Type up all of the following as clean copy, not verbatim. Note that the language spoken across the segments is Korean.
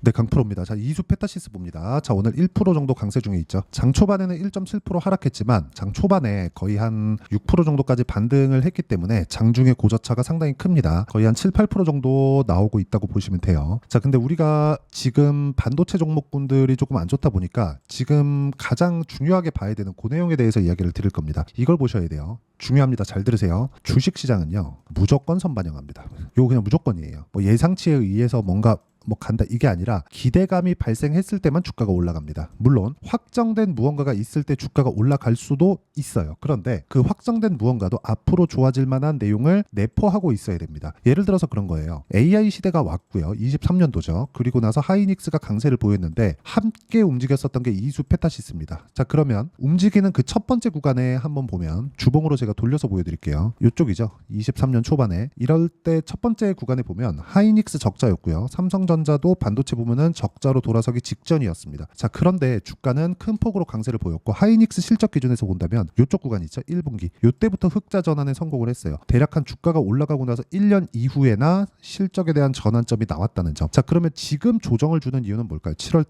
네, 강프로입니다. 자, 이수 페타시스 봅니다. 자, 오늘 1% 정도 강세 중에 있죠. 장 초반에는 1.7% 하락했지만 장 초반에 거의 한 6% 정도까지 반등을 했기 때문에 장중에 고저차가 상당히 큽니다. 거의 한 7, 8% 정도 나오고 있다고 보시면 돼요. 자, 근데 우리가 지금 반도체 종목군들이 조금 안 좋다 보니까 지금 가장 중요하게 봐야 되는 그 내용에 대해서 이야기를 드릴 겁니다. 이걸 보셔야 돼요. 중요합니다. 잘 들으세요. 주식시장은요, 무조건 선반영합니다. 이거 그냥 무조건이에요. 뭐 예상치에 의해서 뭔가 간다 이게 아니라 기대감이 발생했을 때만 주가가 올라갑니다. 물론 확정된 무언가가 있을 때 주가가 올라갈 수도 있어요. 그런데 그 확정된 무언가도 앞으로 좋아질 만한 내용을 내포하고 있어야 됩니다. 예를 들어서 그런 거예요. AI 시대가 왔고요. 23년도죠. 그리고 나서 하이닉스가 강세를 보였는데 함께 움직였었던 게 이수 페타시스입니다. 자, 그러면 움직이는 그 첫 번째 구간에 한번 보면 주봉으로 제가 돌려서 보여드릴게요. 이쪽이죠. 23년 초반에 이럴 때 첫 번째 구간에 보면 하이닉스 적자였고요. 삼성전자도 반도체 부문은 적자로 돌아서기 직전이었습니다. 자, 그런데 주가는 큰 폭으로 강세를 보였고 하이닉스 실적 기준에서 본다면 이쪽 구간 있죠. 1분기. 이때부터 흑자 전환에 성공을 했어요. 대략 한 주가가 올라가고 나서 1년 이후에나 실적에 대한 전환점이 나왔다는 점. 자, 그러면 지금 조정을 주는 이유는 뭘까요? 7월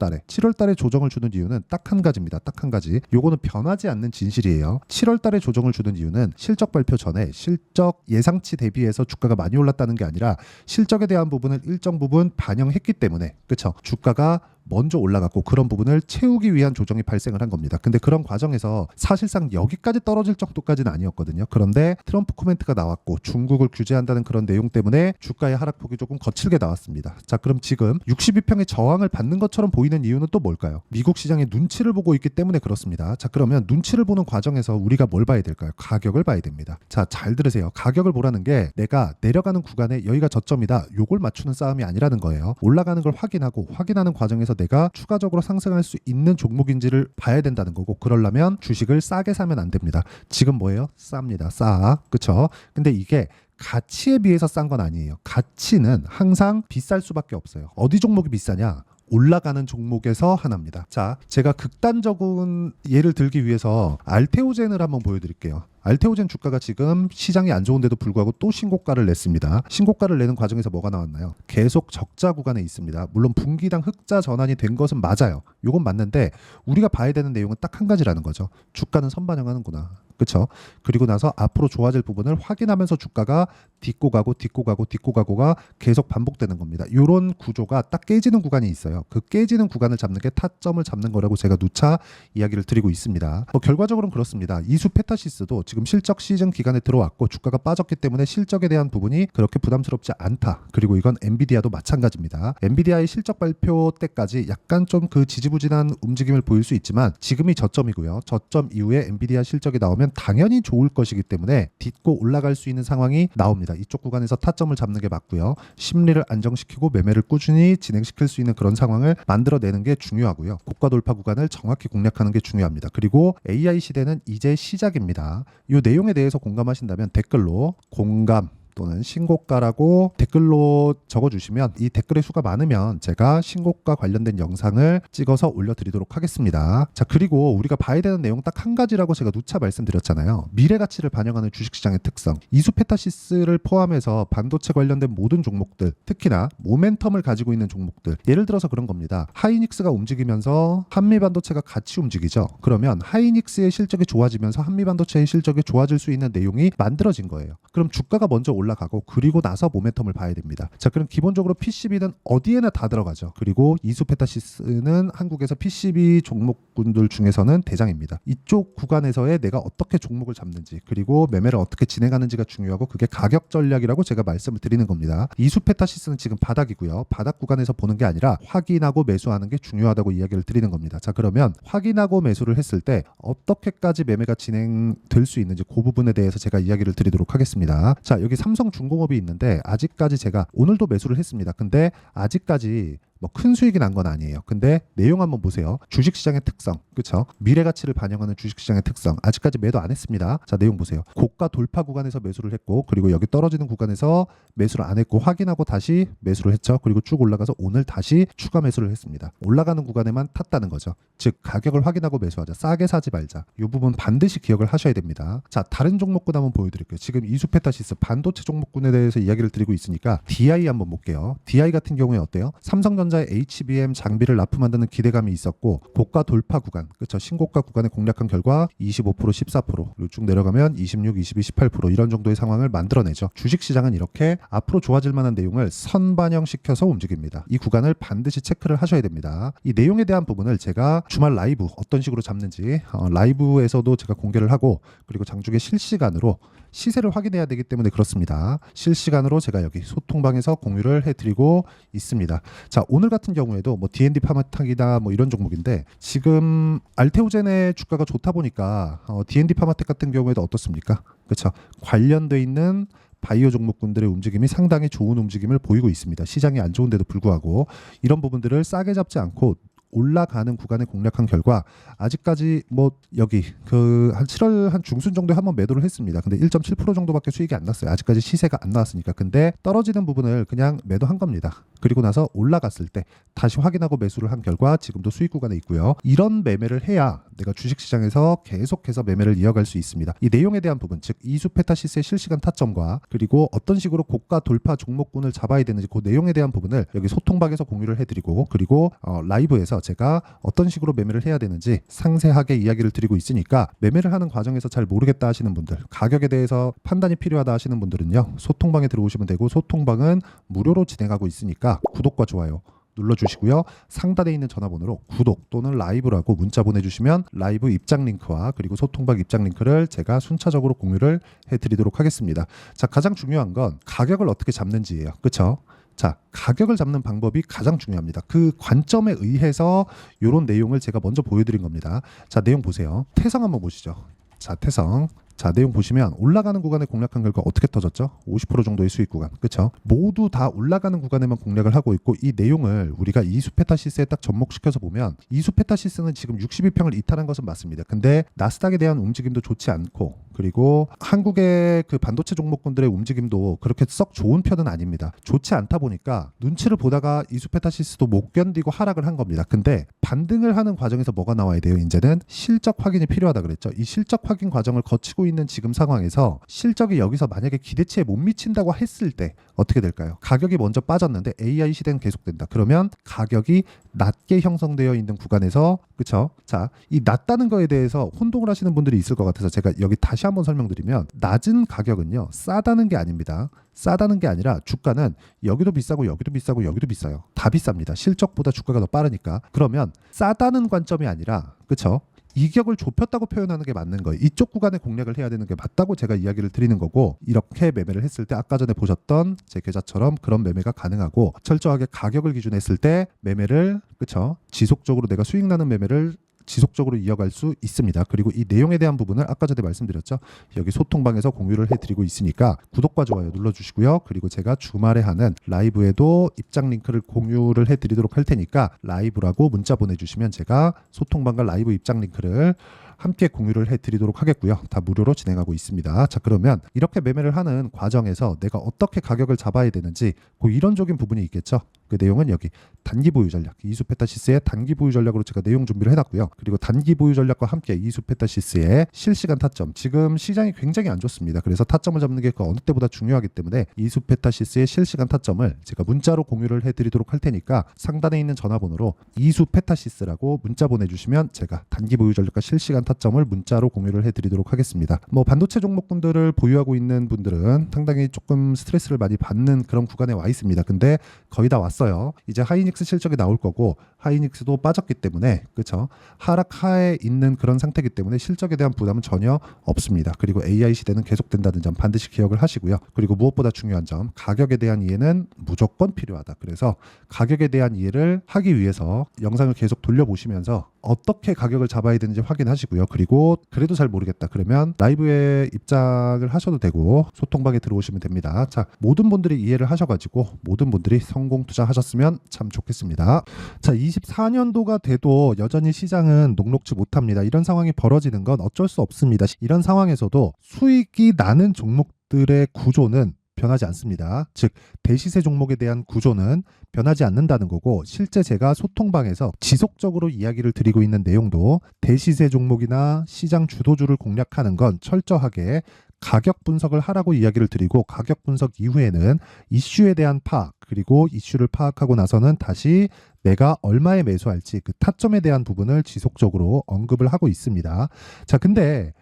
달에 조정을 주는 이유는 딱 한 가지입니다. 딱 한 가지. 요거는 변하지 않는 진실이에요. 7월 달에 조정을 주는 이유는 실적 발표 전에 실적 예상치 대비해서 주가가 많이 올랐다는 게 아니라 실적에 대한 부분을 일정 부분 반영했기 때문에, 그렇죠? 주가가 먼저 올라갔고 그런 부분을 채우기 위한 조정이 발생을 한 겁니다. 근데 그런 과정에서 사실상 여기까지 떨어질 정도까지는 아니었거든요. 그런데 트럼프 코멘트가 나왔고 중국을 규제한다는 그런 내용 때문에 주가의 하락폭이 조금 거칠게 나왔습니다. 자, 그럼 지금 62평의 저항을 받는 것처럼 보이는 이유는 또 뭘까요? 미국 시장의 눈치를 보고 있기 때문에 그렇습니다. 자, 그러면 눈치를 보는 과정에서 우리가 뭘 봐야 될까요? 가격을 봐야 됩니다. 자, 잘 들으세요. 가격을 보라는 게 내가 내려가는 구간에 여기가 저점이다, 요걸 맞추는 싸움이 아니라는 거예요. 올라가는 걸 확인하는 과정에서 내가 추가적으로 상승할 수 있는 종목인지를 봐야 된다는 거고, 그러려면 주식을 싸게 사면 안 됩니다. 지금 뭐예요? 쌉니다. 싸. 그쵸? 근데 이게 가치에 비해서 싼 건 아니에요. 가치는 항상 비쌀 수밖에 없어요. 어디 종목이 비싸냐? 올라가는 종목에서 하나입니다. 자, 제가 극단적인 예를 들기 위해서 알테오젠을 한번 보여드릴게요. 알테오젠 주가가 지금 시장이 안 좋은데도 불구하고 또 신고가를 냈습니다. 신고가를 내는 과정에서 뭐가 나왔나요? 계속 적자 구간에 있습니다. 물론 분기당 흑자 전환이 된 것은 맞아요. 이건 맞는데 우리가 봐야 되는 내용은 딱 한 가지라는 거죠. 주가는 선반영하는구나. 그렇죠? 그리고 나서 앞으로 좋아질 부분을 확인하면서 주가가 딛고 가고가 계속 반복되는 겁니다. 이런 구조가 딱 깨지는 구간이 있어요. 그 깨지는 구간을 잡는 게 타점을 잡는 거라고 제가 누차 이야기를 드리고 있습니다. 결과적으로는 그렇습니다. 이수 페타시스도 지금 실적 시즌 기간에 들어왔고 주가가 빠졌기 때문에 실적에 대한 부분이 그렇게 부담스럽지 않다. 그리고 이건 엔비디아도 마찬가지입니다. 엔비디아의 실적 발표 때까지 약간 좀 그 지지부진한 움직임을 보일 수 있지만 지금이 저점이고요. 저점 이후에 엔비디아 실적이 나오면 당연히 좋을 것이기 때문에 딛고 올라갈 수 있는 상황이 나옵니다. 이쪽 구간에서 타점을 잡는 게 맞고요. 심리를 안정시키고 매매를 꾸준히 진행시킬 수 있는 그런 상황을 만들어내는 게 중요하고요. 고가 돌파 구간을 정확히 공략하는 게 중요합니다. 그리고 AI 시대는 이제 시작입니다. 이 내용에 대해서 공감하신다면 댓글로 공감 또는 신고가라고 댓글로 적어주시면 이 댓글의 수가 많으면 제가 신고가 관련된 영상을 찍어서 올려드리도록 하겠습니다. 자, 그리고 우리가 봐야 되는 내용 딱 한 가지라고 제가 누차 말씀드렸잖아요. 미래 가치를 반영하는 주식시장의 특성. 이수 페타시스를 포함해서 반도체 관련된 모든 종목들, 특히나 모멘텀을 가지고 있는 종목들, 예를 들어서 그런 겁니다. 하이닉스가 움직이면서 한미반도체가 같이 움직이죠. 그러면 하이닉스의 실적이 좋아지면서 한미반도체의 실적이 좋아질 수 있는 내용이 만들어진 거예요. 그럼 주가가 먼저 올라가고 그리고 나서 모멘텀을 봐야 됩니다. 자, 그럼 기본적으로 PCB는 어디에나 다 들어가죠. 그리고 이수 페타시스는 한국에서 PCB 종목군들 중에서는 대장입니다. 이쪽 구간에서의 내가 어떻게 종목을 잡는지 그리고 매매를 어떻게 진행하는지가 중요하고 그게 가격 전략이라고 제가 말씀을 드리는 겁니다. 이수 페타시스는 지금 바닥이고요. 바닥 구간에서 보는 게 아니라 확인하고 매수하는 게 중요하다고 이야기를 드리는 겁니다. 자, 그러면 확인하고 매수를 했을 때 어떻게까지 매매가 진행될 수 있는지 그 부분에 대해서 제가 이야기를 드리도록 하겠습니다. 자, 여기 삼성중공업이 있는데 아직까지 제가 오늘도 매수를 했습니다. 근데 아직까지 큰 수익이 난 건 아니에요. 근데 내용 한번 보세요. 주식시장의 특성, 그렇죠? 미래 가치를 반영하는 주식시장의 특성. 아직까지 매도 안 했습니다. 자, 내용 보세요. 고가 돌파 구간에서 매수를 했고 그리고 여기 떨어지는 구간에서 매수를 안 했고 확인하고 다시 매수를 했죠. 그리고 쭉 올라가서 오늘 다시 추가 매수를 했습니다. 올라가는 구간에만 탔다는 거죠. 즉 가격을 확인하고 매수하자. 싸게 사지 말자. 이 부분 반드시 기억을 하셔야 됩니다. 자, 다른 종목군 한번 보여드릴게요. 지금 이수페타시스 반도체 종목군에 대해서 이야기를 드리고 있으니까 DI 한번 볼게요. DI 같은 경우에 어때요? 삼성전자 삼성전자의 HBM 장비를 납품한다는 기대감이 있었고 고가 돌파 구간, 그렇죠. 신고가 구간에 공략한 결과 25%, 14%로 쭉 내려가면 26, 22, 18% 이런 정도의 상황을 만들어내죠. 주식시장은 이렇게 앞으로 좋아질 만한 내용을 선반영시켜서 움직입니다. 이 구간을 반드시 체크를 하셔야 됩니다. 이 내용에 대한 부분을 제가 주말 라이브 어떤 식으로 잡는지 라이브에서도 제가 공개를 하고, 그리고 장중에 실시간으로 시세를 확인해야 되기 때문에 그렇습니다. 실시간으로 제가 여기 소통방에서 공유를 해드리고 있습니다. 자, 오늘 같은 경우에도 뭐 D&D 파마텍이다 뭐 이런 종목인데, 지금 알테오젠의 주가가 좋다 보니까 D&D 파마텍 같은 경우에도 어떻습니까? 그렇죠. 관련돼 있는 바이오 종목군들의 움직임이 상당히 좋은 움직임을 보이고 있습니다. 시장이 안 좋은데도 불구하고 이런 부분들을 싸게 잡지 않고 올라가는 구간에 공략한 결과 아직까지 뭐 여기 그 한 7월 한 중순 정도에 한번 매도를 했습니다. 근데 1.7% 정도밖에 수익이 안 났어요. 아직까지 시세가 안 나왔으니까. 근데 떨어지는 부분을 그냥 매도한 겁니다. 그리고 나서 올라갔을 때 다시 확인하고 매수를 한 결과 지금도 수익 구간에 있고요. 이런 매매를 해야 내가 주식시장에서 계속해서 매매를 이어갈 수 있습니다. 이 내용에 대한 부분, 즉 이수페타시스의 실시간 타점과 그리고 어떤 식으로 고가 돌파 종목군을 잡아야 되는지 그 내용에 대한 부분을 여기 소통방에서 공유를 해드리고, 그리고 라이브에서 제가 어떤 식으로 매매를 해야 되는지 상세하게 이야기를 드리고 있으니까, 매매를 하는 과정에서 잘 모르겠다 하시는 분들, 가격에 대해서 판단이 필요하다 하시는 분들은요, 소통방에 들어오시면 되고, 소통방은 무료로 진행하고 있으니까 구독과 좋아요 눌러주시고요. 상단에 있는 전화번호로 구독 또는 라이브라고 문자 보내주시면 라이브 입장 링크와 그리고 소통방 입장 링크를 제가 순차적으로 공유를 해드리도록 하겠습니다. 자, 가장 중요한 건 가격을 어떻게 잡는지예요. 그렇죠? 자, 가격을 잡는 방법이 가장 중요합니다. 그 관점에 의해서 이런 내용을 제가 먼저 보여드린 겁니다. 자, 내용 보세요. 태성 한번 보시죠. 자, 태성. 자, 내용 보시면 올라가는 구간에 공략한 결과 어떻게 터졌죠? 50% 정도의 수익 구간. 그렇죠? 모두 다 올라가는 구간에만 공략을 하고 있고, 이 내용을 우리가 이수페타시스에 딱 접목시켜서 보면 이수페타시스는 지금 62평을 이탈한 것은 맞습니다. 근데 나스닥에 대한 움직임도 좋지 않고, 그리고 한국의 그 반도체 종목군들의 움직임도 그렇게 썩 좋은 편은 아닙니다. 좋지 않다 보니까 눈치를 보다가 이수페타시스도 못 견디고 하락을 한 겁니다. 근데 반등을 하는 과정에서 뭐가 나와야 돼요? 이제는 실적 확인이 필요하다 그랬죠. 이 실적 확인 과정을 거치고 있는 지금 상황에서 실적이 여기서 만약에 기대치에 못 미친다고 했을 때 어떻게 될까요? 가격이 먼저 빠졌는데 AI 시대는 계속된다. 그러면 가격이 낮게 형성되어 있는 구간에서, 그렇죠? 자, 이 낮다는 거에 대해서 혼동을 하시는 분들이 있을 것 같아서 제가 여기 다시 한번 설명드리면, 낮은 가격은요 싸다는 게 아닙니다. 싸다는 게 아니라 주가는 여기도 비싸고 여기도 비싸고 여기도 비싸요. 다 비쌉니다. 실적보다 주가가 더 빠르니까. 그러면 싸다는 관점이 아니라, 그렇죠? 이격을 좁혔다고 표현하는 게 맞는 거예요. 이쪽 구간에 공략을 해야 되는 게 맞다고 제가 이야기를 드리는 거고, 이렇게 매매를 했을 때 아까 전에 보셨던 제 계좌처럼 그런 매매가 가능하고, 철저하게 가격을 기준했을 때 매매를, 그렇죠? 지속적으로 내가 수익 나는 매매를 지속적으로 이어갈 수 있습니다. 그리고 이 내용에 대한 부분을 아까 전에 말씀드렸죠. 여기 소통방에서 공유를 해드리고 있으니까 구독과 좋아요 눌러주시고요. 그리고 제가 주말에 하는 라이브에도 입장 링크를 공유를 해드리도록 할 테니까 라이브라고 문자 보내주시면 제가 소통방과 라이브 입장 링크를 함께 공유를 해드리도록 하겠고요. 다 무료로 진행하고 있습니다. 자, 그러면 이렇게 매매를 하는 과정에서 내가 어떻게 가격을 잡아야 되는지 그 이론적인 부분이 있겠죠. 그 내용은 여기 단기 보유 전략, 이수페타시스의 단기 보유 전략으로 제가 내용 준비를 해놨고요. 그리고 단기 보유 전략과 함께 이수페타시스의 실시간 타점, 지금 시장이 굉장히 안 좋습니다. 그래서 타점을 잡는 게 그 어느 때보다 중요하기 때문에 이수페타시스의 실시간 타점을 제가 문자로 공유를 해드리도록 할 테니까 상단에 있는 전화번호로 이수페타시스라고 문자 보내주시면 제가 단기 보유 전략과 실시간 타점을 문자로 공유를 해드리도록 하겠습니다. 뭐 반도체 종목군들을 보유하고 있는 분들은 상당히 조금 스트레스를 많이 받는 그런 구간에 와 있습니다. 근데 거의 다 왔어요. 이제 하이닉스 실적이 나올 거고, 하이닉스도 빠졌기 때문에, 그렇죠? 하락하에 있는 그런 상태이기 때문에 실적에 대한 부담은 전혀 없습니다. 그리고 AI 시대는 계속된다는 점 반드시 기억을 하시고요. 그리고 무엇보다 중요한 점, 가격에 대한 이해는 무조건 필요하다. 그래서 가격에 대한 이해를 하기 위해서 영상을 계속 돌려보시면서 어떻게 가격을 잡아야 되는지 확인하시고요. 그리고 그래도 잘 모르겠다 그러면 라이브에 입장을 하셔도 되고 소통방에 들어오시면 됩니다. 자, 모든 분들이 이해를 하셔가지고 모든 분들이 성공 투자하셨으면 참 좋겠습니다. 자, 24년도가 돼도 여전히 시장은 녹록지 못합니다. 이런 상황이 벌어지는 건 어쩔 수 없습니다. 이런 상황에서도 수익이 나는 종목들의 구조는 변하지 않습니다. 즉 대시세 종목에 대한 구조는 변하지 않는다는 거고, 실제 제가 소통방에서 지속적으로 이야기를 드리고 있는 내용도 대시세 종목이나 시장 주도주를 공략하는 건 철저하게 가격 분석을 하라고 이야기를 드리고 가격 분석 이후에는 이슈에 대한 파악 그리고 이슈를 파악하고 나서는 다시 내가 얼마에 매수할지 그 타점에 대한 부분을 지속적으로 언급을 하고 있습니다. 자, 근데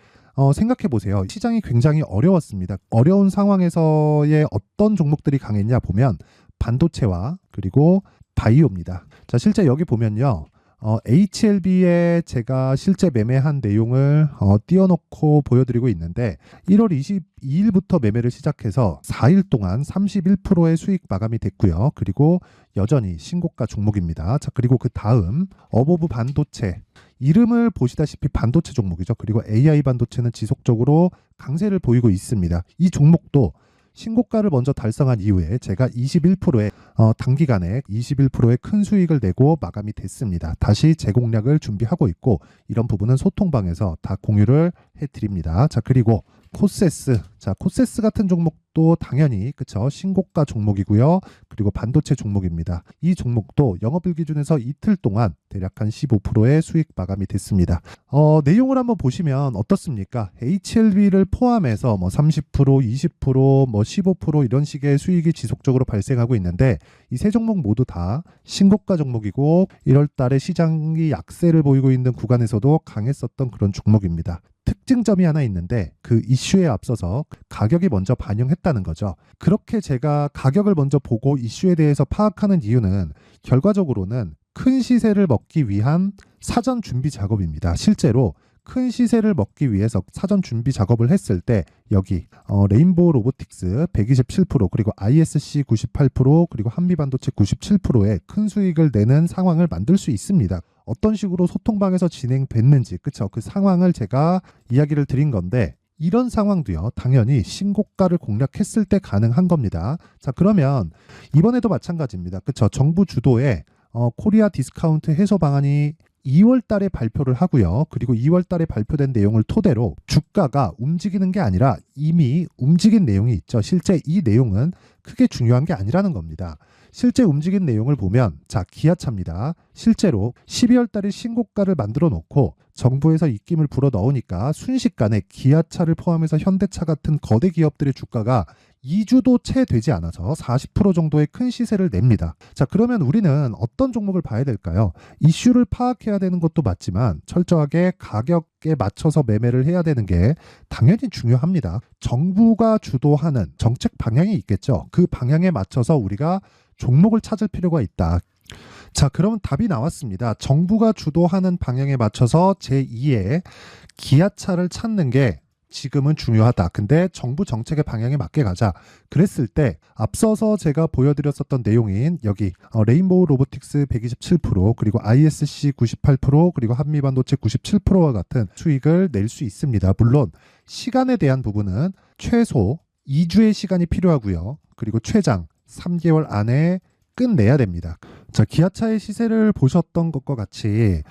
생각해 보세요. 시장이 굉장히 어려웠습니다. 어려운 상황에서의 어떤 종목들이 강했냐 보면 반도체와 그리고 바이오입니다. 자, 실제 여기 보면요. HLB에 제가 실제 매매한 내용을 띄워놓고 보여드리고 있는데 1월 22일부터 매매를 시작해서 4일 동안 31%의 수익 마감이 됐고요. 그리고 여전히 신고가 종목입니다. 자, 그리고 그 다음 어보브 반도체 이름을 보시다시피 반도체 종목이죠. 그리고 AI 반도체는 지속적으로 강세를 보이고 있습니다. 이 종목도 신고가를 먼저 달성한 이후에 제가 21%의 단기간에 21%의 큰 수익을 내고 마감이 됐습니다. 다시 재공략을 준비하고 있고 이런 부분은 소통방에서 다 공유를 해드립니다. 자, 그리고 코세스. 자, 코세스 같은 종목도 당연히 그쵸 신고가 종목이고요. 그리고 반도체 종목입니다. 이 종목도 영업일 기준에서 이틀 동안 대략 한 15%의 수익 마감이 됐습니다. 내용을 한번 보시면 어떻습니까? HLB를 포함해서 뭐 30%, 20%, 뭐 15% 이런 식의 수익이 지속적으로 발생하고 있는데 이 세 종목 모두 다 신고가 종목이고 1월 달에 시장이 약세를 보이고 있는 구간에서도 강했었던 그런 종목입니다. 특징점이 하나 있는데 그 이슈에 앞서서 가격이 먼저 반영했다는 거죠. 그렇게 제가 가격을 먼저 보고 이슈에 대해서 파악하는 이유는 결과적으로는 큰 시세를 먹기 위한 사전 준비 작업입니다. 실제로 큰 시세를 먹기 위해서 사전 준비 작업을 했을 때 여기 레인보우 로보틱스 127% 그리고 ISC 98% 그리고 한미반도체 97%의 큰 수익을 내는 상황을 만들 수 있습니다. 어떤 식으로 소통방에서 진행됐는지 그쵸? 그 상황을 제가 이야기를 드린 건데 이런 상황도요 당연히 신고가를 공략했을 때 가능한 겁니다. 자, 그러면 이번에도 마찬가지입니다. 그쵸? 정부 주도의 코리아 디스카운트 해소 방안이 2월 달에 발표를 하고요. 그리고 2월 달에 발표된 내용을 토대로 주가가 움직이는 게 아니라 이미 움직인 내용이 있죠. 실제 이 내용은 크게 중요한 게 아니라는 겁니다. 실제 움직인 내용을 보면 자, 기아차입니다. 실제로 12월 달에 신고가를 만들어 놓고 정부에서 입김을 불어 넣으니까 순식간에 기아차를 포함해서 현대차 같은 거대 기업들의 주가가 2주도 채 되지 않아서 40% 정도의 큰 시세를 냅니다. 자, 그러면 우리는 어떤 종목을 봐야 될까요? 이슈를 파악해야 되는 것도 맞지만 철저하게 가격에 맞춰서 매매를 해야 되는 게 당연히 중요합니다. 정부가 주도하는 정책 방향이 있겠죠. 그 방향에 맞춰서 우리가 종목을 찾을 필요가 있다. 자, 그러면 답이 나왔습니다. 정부가 주도하는 방향에 맞춰서 제2의 기아차를 찾는 게 지금은 중요하다. 근데 정부 정책의 방향에 맞게 가자. 그랬을 때 앞서서 제가 보여드렸었던 내용인 여기 레인보우 로보틱스 127% 그리고 ISC 98% 그리고 한미반도체 97%와 같은 수익을 낼 수 있습니다. 물론 시간에 대한 부분은 최소 2주의 시간이 필요하고요. 그리고 최장 3개월 안에 끝내야 됩니다. 자, 기아차의 시세를 보셨던 것과 같이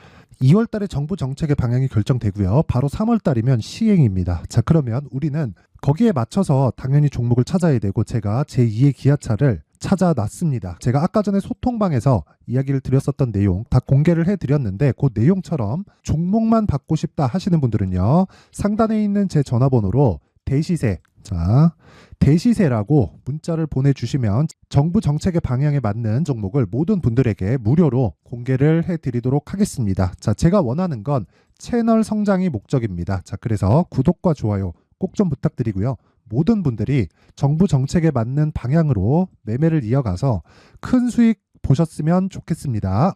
2월 달에 정부 정책의 방향이 결정되고요. 바로 3월 달이면 시행입니다. 자, 그러면 우리는 거기에 맞춰서 당연히 종목을 찾아야 되고 제가 제2의 기아차를 찾아놨습니다. 제가 아까 전에 소통방에서 이야기를 드렸었던 내용 다 공개를 해드렸는데 그 내용처럼 종목만 받고 싶다 하시는 분들은요. 상단에 있는 제 전화번호로 대시세 자, 대시세라고 문자를 보내주시면 정부 정책의 방향에 맞는 종목을 모든 분들에게 무료로 공개를 해드리도록 하겠습니다. 자, 제가 원하는 건 채널 성장이 목적입니다. 자, 그래서 구독과 좋아요 꼭 좀 부탁드리고요. 모든 분들이 정부 정책에 맞는 방향으로 매매를 이어가서 큰 수익 보셨으면 좋겠습니다.